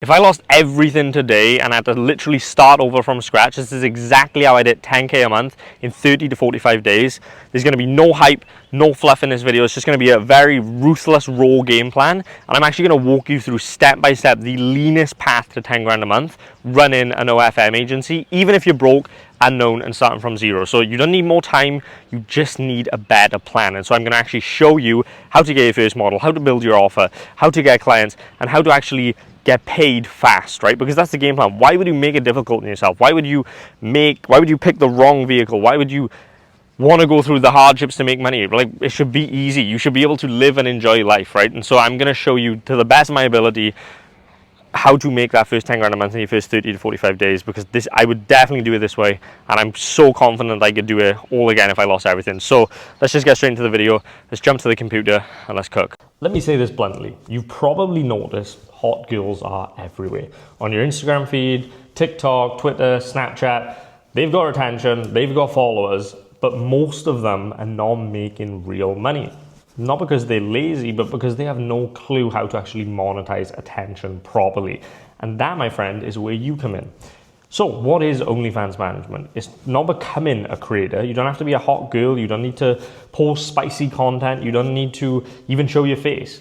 If I lost everything today and I had to literally start over from scratch, this is exactly how I did 10K a month in 30 to 45 days. There's going to be no hype, no fluff in this video. It's just going to be a very ruthless, raw game plan. And I'm actually going to walk you through step by step the leanest path to 10 grand a month running an OFM agency, even if you're broke, unknown, and starting from zero. So you don't need more time, you just need a better plan. And so I'm going to actually show you how to get your first model, how to build your offer, how to get clients, and how to actually get paid fast, right? Because that's the game plan. Why would you make it difficult on yourself? Why would you pick the wrong vehicle? Why would you want to go through the hardships to make money? Like, it should be easy. You should be able to live and enjoy life, right? And so I'm going to show you, to the best of my ability, how to make that first 10 grand a month in your first 30 to 45 days, because I would definitely do it this way, and I'm so confident I could do it all again if I lost everything. So let's just get straight into the video. Let's jump to the computer and let's cook. Let me say this bluntly. You've probably noticed hot girls are everywhere. On your Instagram feed, TikTok, Twitter, Snapchat, they've got attention, they've got followers, but most of them are not making real money. Not because they're lazy, but because they have no clue how to actually monetize attention properly. And that, my friend, is where you come in. So what is OnlyFans management? It's not becoming a creator. You don't have to be a hot girl. You don't need to post spicy content. You don't need to even show your face.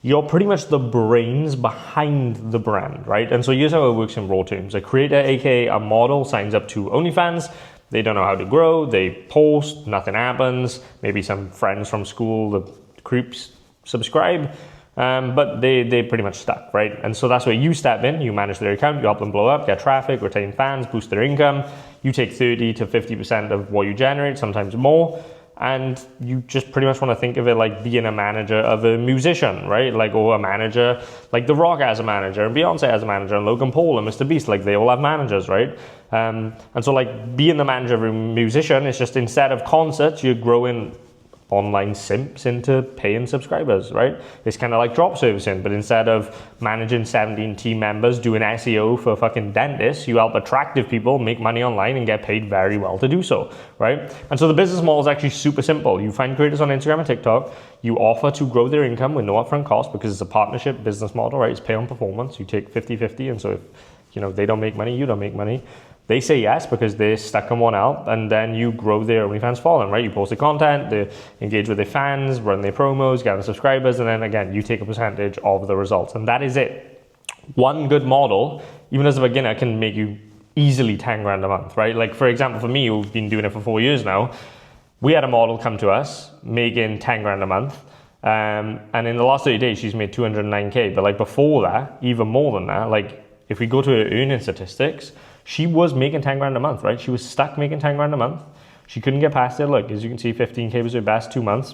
You're pretty much the brains behind the brand, right? And so here's how it works in raw terms. A creator, aka a model, signs up to OnlyFans. They don't know how to grow, they post, nothing happens. Maybe some friends from school, the creeps, subscribe, but they're pretty much stuck, right? And so that's where you step in, you manage their account, you help them blow up, get traffic, retain fans, boost their income. You take 30 to 50% of what you generate, sometimes more. And you just pretty much want to think of it like being a manager of a musician, right? Like, or a manager, like The Rock as a manager, and Beyonce as a manager, and Logan Paul and Mr. Beast, like they all have managers, right? And so like being the manager of a musician is just, instead of concerts, you're growing online simps into paying subscribers, right? It's kind of like drop servicing, but instead of managing 17 team members doing SEO for fucking dentists, you help attractive people make money online and get paid very well to do so, right? And so the business model is actually super simple. You find creators on Instagram and TikTok, you offer to grow their income with no upfront cost, because it's a partnership business model, right? It's pay on performance. You take 50-50, and so if they don't make money, you don't make money. They say yes because they're stuck on one out, and then you grow their OnlyFans following, right? You post the content, they engage with their fans, run their promos, gather subscribers, and then again, you take a percentage of the results, and that is it. One good model, even as a beginner, can make you easily 10 grand a month, right? Like, for example, for me, who've been doing it for 4 years now, we had a model come to us making 10 grand a month. And in the last 30 days, she's made 209K. But like before that, even more than that, like if we go to her earning statistics, she was making 10 grand a month, right? She was stuck making 10 grand a month. She couldn't get past it. Look, as you can see, 15K was her best 2 months.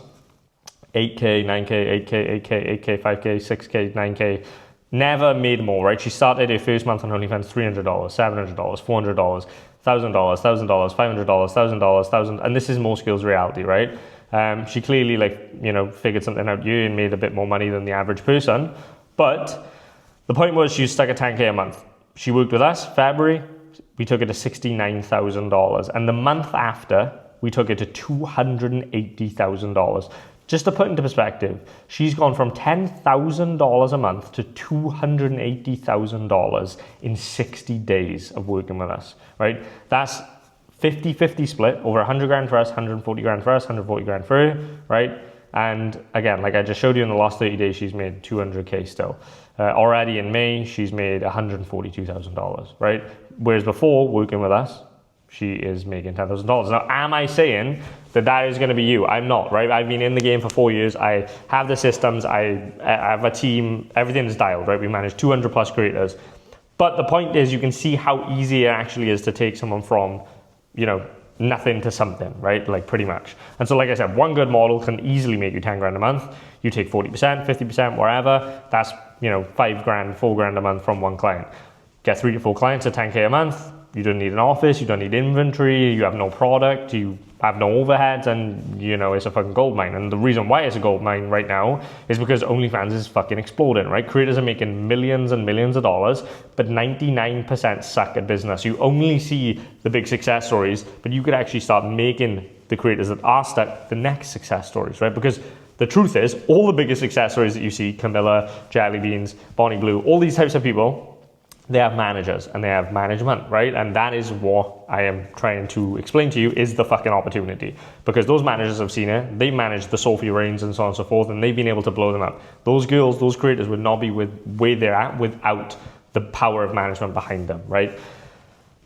8K, 9K, 8K, 8K, 8K, 5K, 6K, 9K. Never made more, right? She started her first month on OnlyFans $300, $700, $400, $1,000, $1,000, $500, $1,000, and this is more skills reality, right? She clearly figured something out here and made a bit more money than the average person. But the point was, she was stuck at 10K a month. She worked with us, February, we took it to $69,000. And the month after, we took it to $280,000. Just to put into perspective, she's gone from $10,000 a month to $280,000 in 60 days of working with us, right? That's 50-50 split, over 100 grand for us, 140 grand for us, 140 grand for her, right? And again, like I just showed you, in the last 30 days, she's made 200K still. Already in May, she's made $142,000, right? Whereas before, working with us, she is making $10,000. Now, am I saying that is going to be you? I'm not, right? I've been in the game for 4 years. I have the systems. I have a team. Everything is dialed, right? We manage 200 plus creators. But the point is, you can see how easy it actually is to take someone from, nothing to something, right? Like, pretty much. And so, like I said, one good model can easily make you 10 grand a month. You take 40%, 50%, wherever. That's, 5 grand, 4 grand a month from one client. Get 3 to 4 clients at 10K a month. You don't need an office, you don't need inventory, you have no product, you have no overheads, and it's a fucking gold mine. And the reason why it's a gold mine right now is because OnlyFans is fucking exploding, right? Creators are making millions and millions of dollars, but 99% suck at business. You only see the big success stories, but you could actually start making the creators that are stuck the next success stories, right? Because the truth is, all the biggest success stories that you see, Camilla, Jelly Beans, Bonnie Blue, all these types of people, they have managers and they have management, right? And that is what I am trying to explain to you is the fucking opportunity, because those managers have seen it. They manage the Sophie Reigns and so on and so forth, and they've been able to blow them up. Those girls, those creators would not be where they're at without the power of management behind them, right?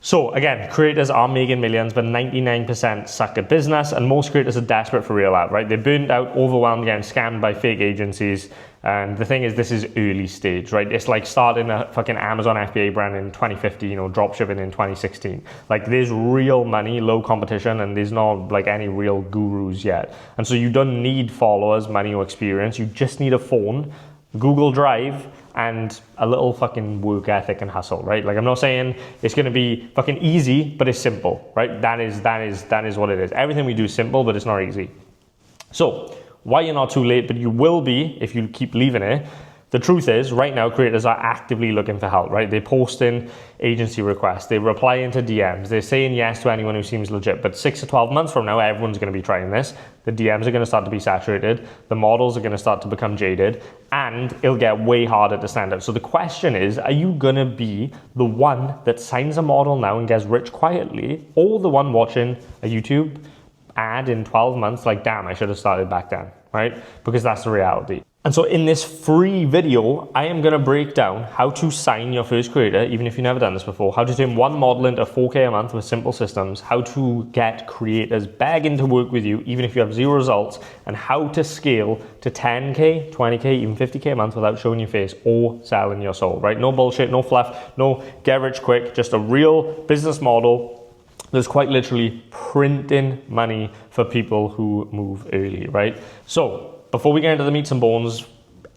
So again, creators are making millions, but 99% suck at business, and most creators are desperate for real out, right? They're burned out, overwhelmed, getting scammed by fake agencies. And the thing is, this is early stage, right? It's like starting a fucking Amazon FBA brand in 2015 or dropshipping in 2016. Like, there's real money, low competition, and there's not like any real gurus yet. And so you don't need followers, money, or experience. You just need a phone, Google Drive, and a little fucking work ethic and hustle, right? Like, I'm not saying it's going to be fucking easy, but it's simple, right? That is what it is. Everything we do is simple, but it's not easy. So why you're not too late, but you will be if you keep leaving it. The truth is, right now, creators are actively looking for help, right? They're posting agency requests. They're replying to DMs. They're saying yes to anyone who seems legit. But 6 to 12 months from now, everyone's going to be trying this. The DMs are going to start to be saturated. The models are going to start to become jaded. And it'll get way harder to stand out. So the question is, are you going to be the one that signs a model now and gets rich quietly, or the one watching a YouTube ad in 12 months like, damn, I should have started back then, right? Because that's the reality. And so in this free video, I am going to break down how to sign your first creator, even if you've never done this before, how to turn one model into 4K a month with simple systems, how to get creators begging to work with you, even if you have 0 results, and how to scale to 10K, 20K, even 50K a month without showing your face or selling your soul, right? No bullshit, no fluff, no get rich quick, just a real business model that's quite literally printing money for people who move early, right? So before we get into the meats and bones,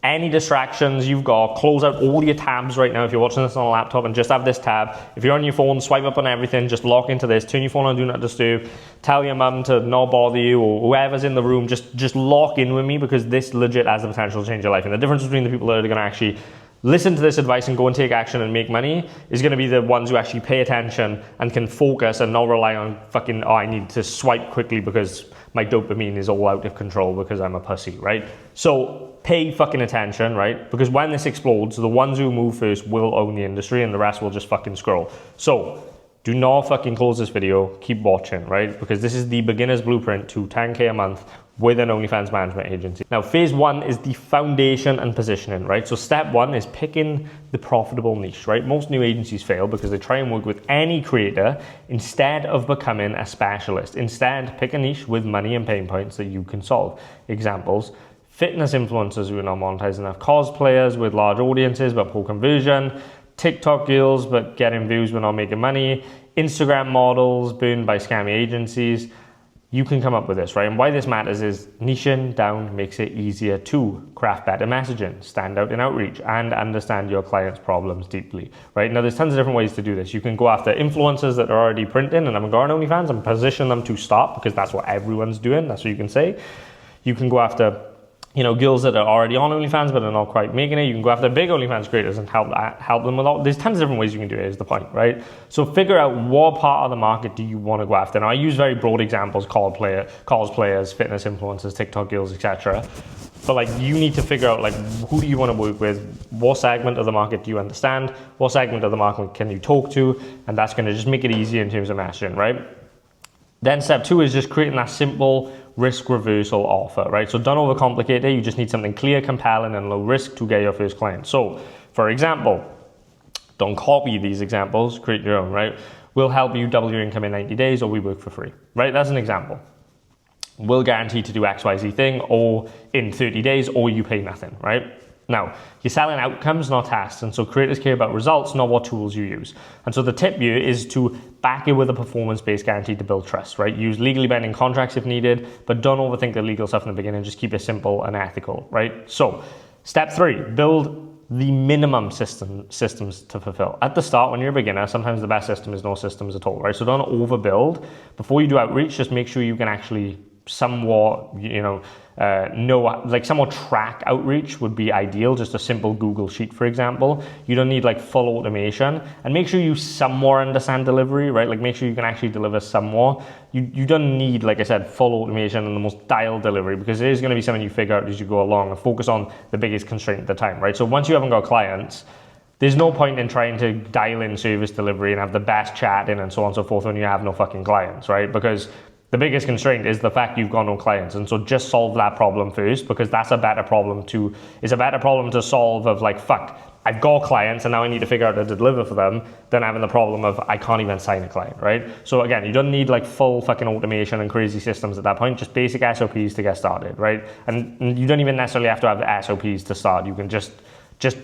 any distractions you've got, close out all your tabs right now if you're watching this on a laptop, and just have this tab. If you're on your phone, swipe up on everything, just lock into this, turn your phone on do not disturb, tell your mum to not bother you, or whoever's in the room, just lock in with me, because this legit has the potential to change your life. And the difference between the people that are going to actually listen to this advice and go and take action and make money is going to be the ones who actually pay attention and can focus and not rely on fucking, oh, I need to swipe quickly because my dopamine is all out of control because I'm a pussy, right? So pay fucking attention, right? Because when this explodes, the ones who move first will own the industry and the rest will just fucking scroll. So do not fucking close this video, keep watching, right? Because this is the beginner's blueprint to 10K a month with an OnlyFans management agency. Now, phase 1 is the foundation and positioning, right? So step 1 is picking the profitable niche, right? Most new agencies fail because they try and work with any creator instead of becoming a specialist. Instead, pick a niche with money and pain points that you can solve. Examples: fitness influencers who are not monetizing enough, cosplayers with large audiences but poor conversion, TikTok girls but getting views but not making money, Instagram models burned by scammy agencies. You can come up with this, right? And why this matters is niching down makes it easier to craft better messaging, stand out in outreach, and understand your client's problems deeply, right? Now, there's tons of different ways to do this. You can go after influencers that are already printing and haven't got on OnlyFans and position them to stop, because that's what everyone's doing. That's what you can say. You can go after, you know, girls that are already on OnlyFans but are not quite making it. You can go after big OnlyFans creators and help them with all. There's tons of different ways you can do it, is the point, right? So figure out what part of the market do you want to go after. Now, I use very broad examples: cosplayers, fitness influencers, TikTok girls, etc. But like, you need to figure out, like, who do you want to work with? What segment of the market do you understand? What segment of the market can you talk to? And that's going to just make it easier in terms of messaging, right? Then step 2 is just creating that simple risk reversal offer, right? So don't overcomplicate it. You just need something clear, compelling, and low risk to get your first client. So, for example, don't copy these examples, create your own, right? We'll help you double your income in 90 days, or we work for free, right? That's an example. We'll guarantee to do XYZ thing, or in 30 days, or you pay nothing, right? Now, you're selling outcomes, not tasks, and so creators care about results, not what tools you use. And so the tip here is to back it with a performance-based guarantee to build trust, right? Use legally binding contracts if needed, but don't overthink the legal stuff in the beginning. Just keep it simple and ethical, right? So, step 3, build the minimum systems to fulfill. At the start, when you're a beginner, sometimes the best system is no systems at all, right? So don't overbuild. Before you do outreach, just make sure you can actually somewhat, somewhat track outreach would be ideal. Just a simple Google sheet, for example. You don't need like full automation, and make sure you somewhat understand delivery, right? Like, make sure you can actually deliver somewhat. You don't need, like I said, full automation and the most dialed delivery, because it is going to be something you figure out as you go along, and focus on the biggest constraint at the time, right? So once you haven't got clients, there's no point in trying to dial in service delivery and have the best chat in and so on and so forth when you have no fucking clients, right? Because the biggest constraint is the fact you've got no clients. And so just solve that problem first, because that's a better problem to solve of like, fuck, I've got clients and now I need to figure out how to deliver for them, than having the problem of I can't even sign a client, right? So again, you don't need like full fucking automation and crazy systems at that point, just basic SOPs to get started, right? And you don't even necessarily have to have the SOPs to start. You can just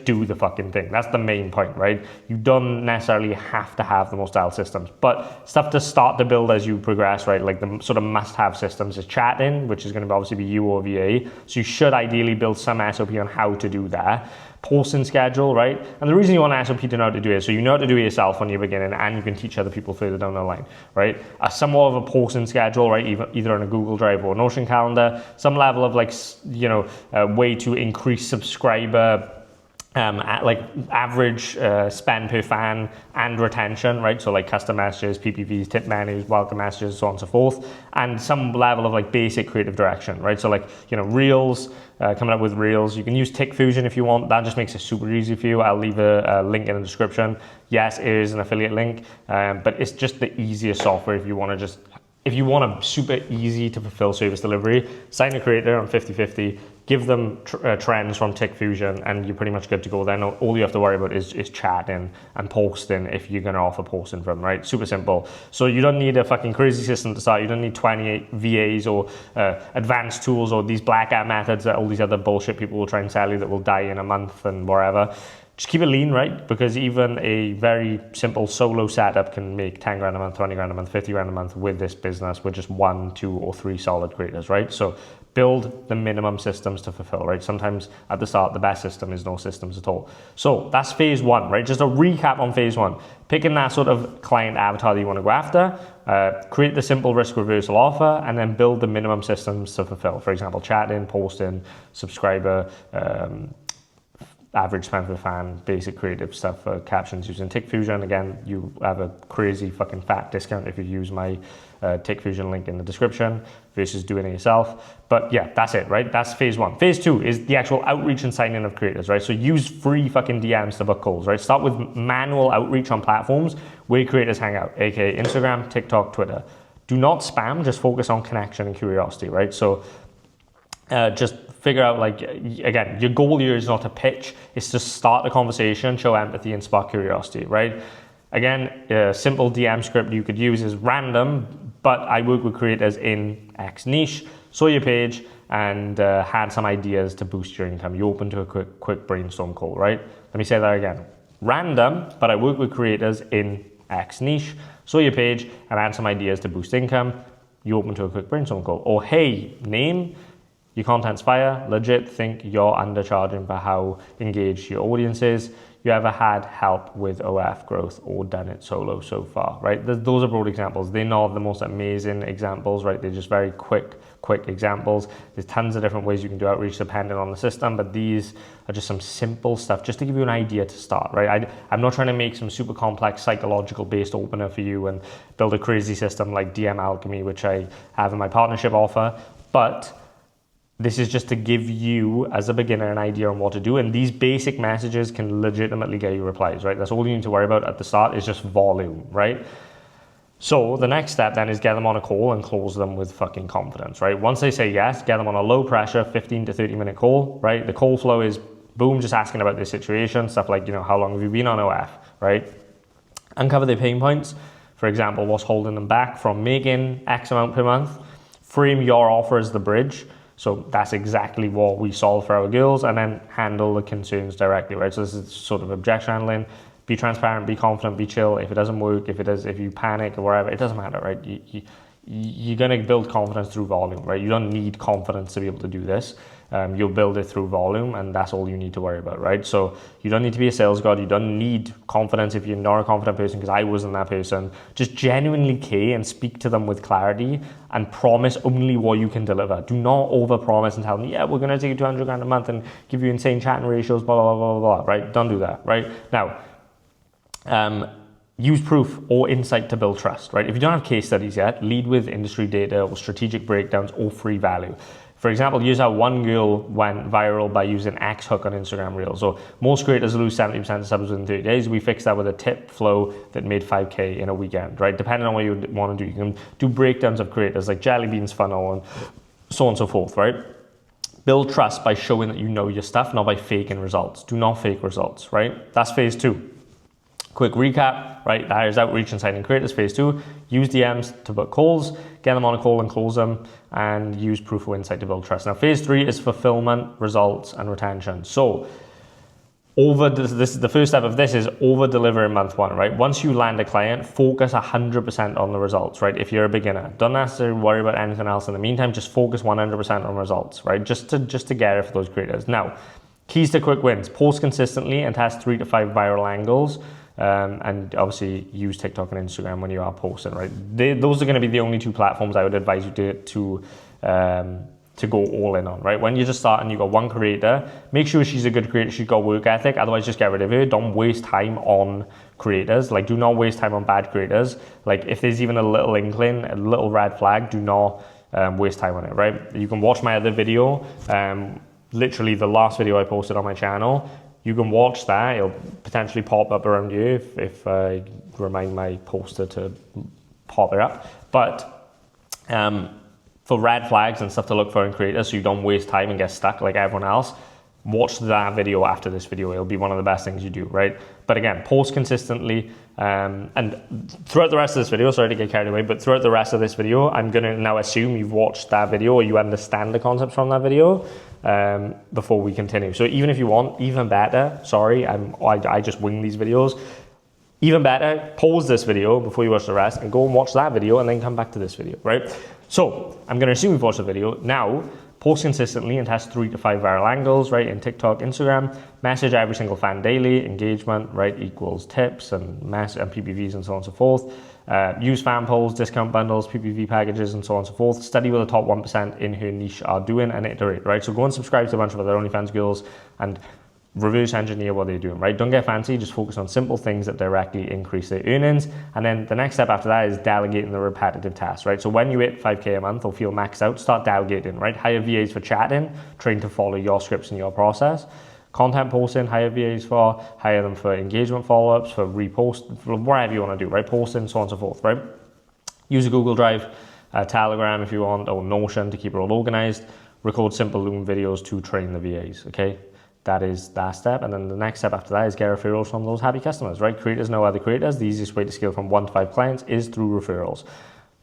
do the fucking thing. That's the main point, right? You don't necessarily have to have the most dialed systems, but stuff to start to build as you progress, right? Like the sort of must-have systems is chat-in, which is going to obviously be you or VA. So you should ideally build some SOP on how to do that. Posting schedule, right? And the reason you want an SOP to know how to do it, so you know how to do it yourself when you're beginning, and you can teach other people further down the line, right? Somewhat of a posting schedule, right? Either on a Google Drive or Notion calendar, some level of like, way to increase subscriber at like average spend per fan and retention, right? So like custom messages, PPVs, tip menus, welcome messages, so on and so forth, and some level of like basic creative direction, right? So like, reels, coming up with reels. You can use Tick Fusion if you want. That just makes it super easy for you. I'll leave a link in the description. Yes, it is an affiliate link, but it's just the easiest software if you want a super easy to fulfill service delivery. Sign a creator on 50/50, give them trends from Tick Fusion, and you're pretty much good to go. Then all you have to worry about is chatting and posting if you're going to offer posting from, right? Super simple. So you don't need a fucking crazy system to start. You don't need 28 VAs or advanced tools or these black hat methods that all these other bullshit people will try and sell you that will die in a month and whatever. Just keep it lean, right? Because even a very simple solo setup can make 10 grand a month, 20 grand a month, 50 grand a month with this business with just 1, 2, or 3 solid creators, right? So build the minimum systems to fulfill, right? Sometimes at the start, the best system is no systems at all. So that's phase 1, right? Just a recap on phase 1. Picking that sort of client avatar that you want to go after, create the simple risk reversal offer, and then build the minimum systems to fulfill. For example, chat-in, post-in, subscriber, average spend per fan, basic creative stuff for captions using Tick Fusion. Again, you have a crazy fucking fat discount if you use my Tick Fusion link in the description versus doing it yourself. But yeah, that's it, right? That's phase 1. Phase 2 is the actual outreach and sign in of creators, right? So use free fucking DMs to book calls, right? Start with manual outreach on platforms where creators hang out, aka Instagram, TikTok, Twitter. Do not spam, just focus on connection and curiosity, right? So just figure out, like, again, your goal here is not to pitch, it's to start a conversation, show empathy, and spark curiosity, right? Again, a simple DM script you could use is random, but I work with creators in X niche, saw your page, and had some ideas to boost your income. You open to a quick brainstorm call, right? Let me say that again. Random, but I work with creators in X niche, saw your page, and had some ideas to boost income. You open to a quick brainstorm call. Or, hey, name, your content's fire, legit, think you're undercharging for how engaged your audience is. You ever had help with OF growth or done it solo so far, right? Those are broad examples. They're not the most amazing examples, right? They're just very quick examples. There's tons of different ways you can do outreach depending on the system, but these are just some simple stuff just to give you an idea to start, right? I'm not trying to make some super complex psychological based opener for you and build a crazy system like DM Alchemy, which I have in my partnership offer, but this is just to give you, as a beginner, an idea on what to do. And these basic messages can legitimately get you replies, right? That's all you need to worry about at the start is just volume, right? So the next step then is get them on a call and close them with fucking confidence, right? Once they say yes, get them on a low pressure, 15 to 30 minute call, right? The call flow is boom, just asking about their situation, stuff like, how long have you been on OF, right? Uncover their pain points. For example, what's holding them back from making X amount per month. Frame your offer as the bridge. So that's exactly what we solve for our girls, and then handle the concerns directly, right? So this is sort of objection handling. Be transparent, be confident, be chill. If it doesn't work, if you panic or whatever, it doesn't matter, right? You're going to build confidence through volume, right? You don't need confidence to be able to do this. You'll build it through volume, and that's all you need to worry about, right? So you don't need to be a sales god. You don't need confidence if you're not a confident person, because I wasn't that person. Just genuinely care and speak to them with clarity and promise only what you can deliver. Do not over-promise and tell them, yeah, we're going to take you 200 grand a month and give you insane chatting ratios, blah, blah, blah, blah, blah, right? Don't do that, right? Now, use proof or insight to build trust, right? If you don't have case studies yet, lead with industry data or strategic breakdowns or free value. For example, here's how one girl went viral by using X hook on Instagram Reels. So most creators lose 70% of subs within 30 days. We fixed that with a tip flow that made 5K in a weekend, right? Depending on what you want to do. You can do breakdowns of creators like Jelly Beans Funnel and so on and so forth, right? Build trust by showing that you know your stuff, not by faking results. Do not fake results, right? That's phase 2. Quick recap, right? That is outreach and signing creators. Phase 2, use DMs to book calls, get them on a call and close them, and use proof of insight to build trust. Now, phase 3 is fulfillment, results, and retention. So, this is the first step of this is over deliver in month 1, right? Once you land a client, focus 100% on the results, right? If you're a beginner, don't necessarily worry about anything else in the meantime. Just focus 100% on results, right? Just to get it for those creators. Now, keys to quick wins: post consistently and test 3 to 5 viral angles. And obviously use TikTok and Instagram when you are posting, right? Those are going to be the only 2 platforms I would advise you to go all in on, right? When you just start and you got one creator, make sure she's a good creator, she's got work ethic, otherwise just get rid of her. Don't waste time on creators. Like, do not waste time on bad creators. Like, if there's even a little inkling, a little red flag, do not waste time on it, right? You can watch my other video, literally the last video I posted on my channel. You can watch that. It'll potentially pop up around you if I remind my poster to pop it up. But for red flags and stuff to look for in creators, so you don't waste time and get stuck like everyone else, watch that video after this video. It'll be one of the best things you do, right? But again, post consistently, and throughout the rest of this video, sorry to get carried away, but throughout the rest of this video, I'm going to now assume you've watched that video or you understand the concepts from that video before we continue. So even if you want, even better, sorry, I just wing these videos. Even better, pause this video before you watch the rest and go and watch that video and then come back to this video, right? So I'm going to assume you've watched the video. Now, post consistently and test 3 to 5 viral angles, right? In TikTok, Instagram, message every single fan daily, engagement, right? Equals tips and PPVs and so on and so forth. Use fan polls, discount bundles, PPV packages, and so on and so forth. Study what the top 1% in her niche are doing and iterate, right? So go and subscribe to a bunch of other OnlyFans girls and reverse engineer what they're doing, right? Don't get fancy, just focus on simple things that directly increase their earnings. And then the next step after that is delegating the repetitive tasks, right? So when you hit 5K a month or feel maxed out, start delegating, right? Hire VAs for chatting, train to follow your scripts and your process. Content posting, hire VAs for, hire them for engagement follow-ups, for repost, for whatever you want to do, right? Posting, so on and so forth, right? Use a Google Drive, Telegram if you want, or Notion to keep it all organized. Record simple Loom videos to train the VAs, okay? That is that step. And then the next step after that is get referrals from those happy customers, right? Creators know other creators. The easiest way to scale from 1 to 5 clients is through referrals.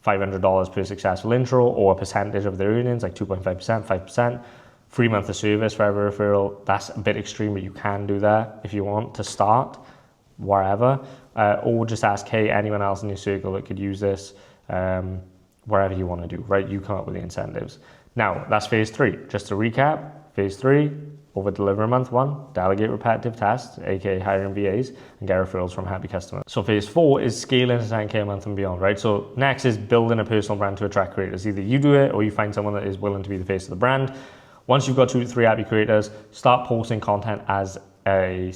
$500 per successful intro or a percentage of their earnings, like 2.5%, 5%. Free month of service for every referral. That's a bit extreme, but you can do that if you want to start wherever. Or just ask, hey, anyone else in your circle that could use this, wherever you want to do, right? You come up with the incentives. Now, that's phase 3. Just to recap, phase 3, over deliver in month 1, delegate repetitive tasks, aka hiring VAs, and get referrals from happy customers. So phase 4 is scaling to 10K a month and beyond, right? So next is building a personal brand to attract creators. Either you do it or you find someone that is willing to be the face of the brand. Once you've got 2 to 3 happy creators, start posting content as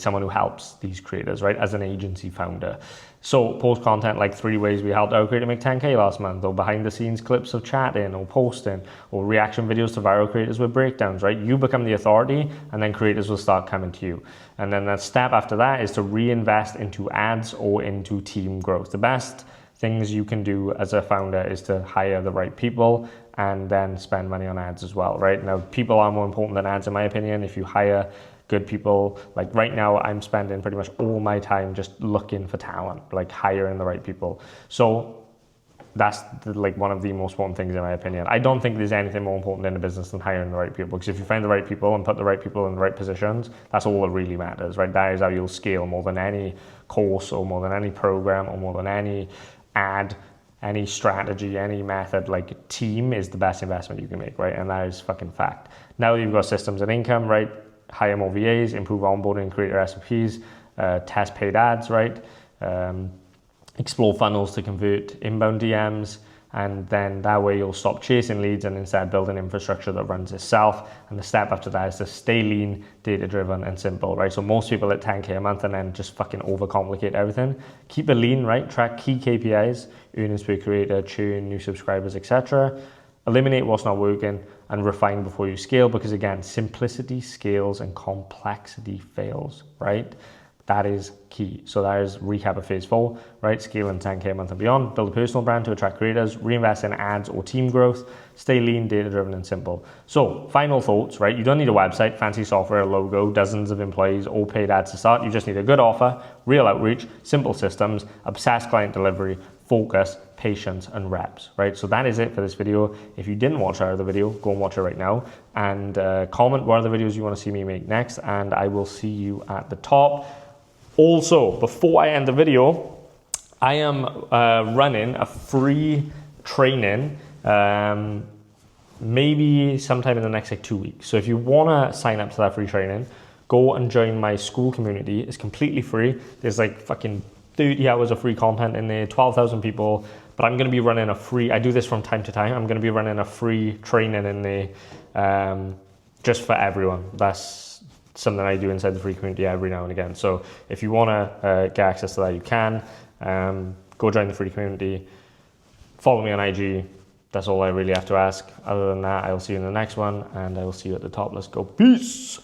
someone who helps these creators, right? As an agency founder. So post content like 3 ways we helped our creator make 10K last month, or behind the scenes clips of chatting or posting, or reaction videos to viral creators with breakdowns, right? You become the authority and then creators will start coming to you. And then the step after that is to reinvest into ads or into team growth. The best things you can do as a founder is to hire the right people and then spend money on ads as well, right? Now, people are more important than ads in my opinion. If you hire good people, like right now I'm spending pretty much all my time just looking for talent, like hiring the right people. So that's like one of the most important things in my opinion. I don't think there's anything more important in a business than hiring the right people, because if you find the right people and put the right people in the right positions, that's all that really matters, right? That is how you'll scale more than any course or more than any program or more than any ad, any strategy, any method. Like team is the best investment you can make, right? And that is fucking fact. Now that you've got systems and income, right? Hire more VAs, improve onboarding, creator SOPs, test paid ads, right? Explore funnels to convert inbound DMs, and then that way you'll stop chasing leads and instead build an infrastructure that runs itself. And the step after that is to stay lean, data-driven, and simple, right? So most people at 10K a month and then just fucking overcomplicate everything. Keep it lean, right? Track key KPIs, earnings per creator, churn, new subscribers, etc. Eliminate what's not working and refine before you scale, because again, simplicity scales and complexity fails, right? That is key. So that is recap of phase 4, right? Scale in 10K a month and beyond, build a personal brand to attract creators, reinvest in ads or team growth, stay lean, data-driven, and simple. So final thoughts, right? You don't need a website, fancy software, a logo, dozens of employees, or paid ads to start. You just need a good offer, real outreach, simple systems, obsessed client delivery, focus, patience, and reps, right? So that is it for this video. If you didn't watch our other video, go and watch it right now, and comment what other videos you want to see me make next, and I will see you at the top. Also, before I end the video, I am running a free training, maybe sometime in the next like 2 weeks. So if you want to sign up to that free training, go and join my Skool community. It's completely free. There's like fucking 30 hours of free content in there, 12,000 people. But I'm going to be running a free, I do this from time to time, I'm going to be running a free training in there just for everyone. That's something I do inside the free community every now and again. So if you want to get access to that, you can. Go join the free community. Follow me on IG. That's all I really have to ask. Other than that, I'll see you in the next one, and I will see you at the top. Let's go. Peace.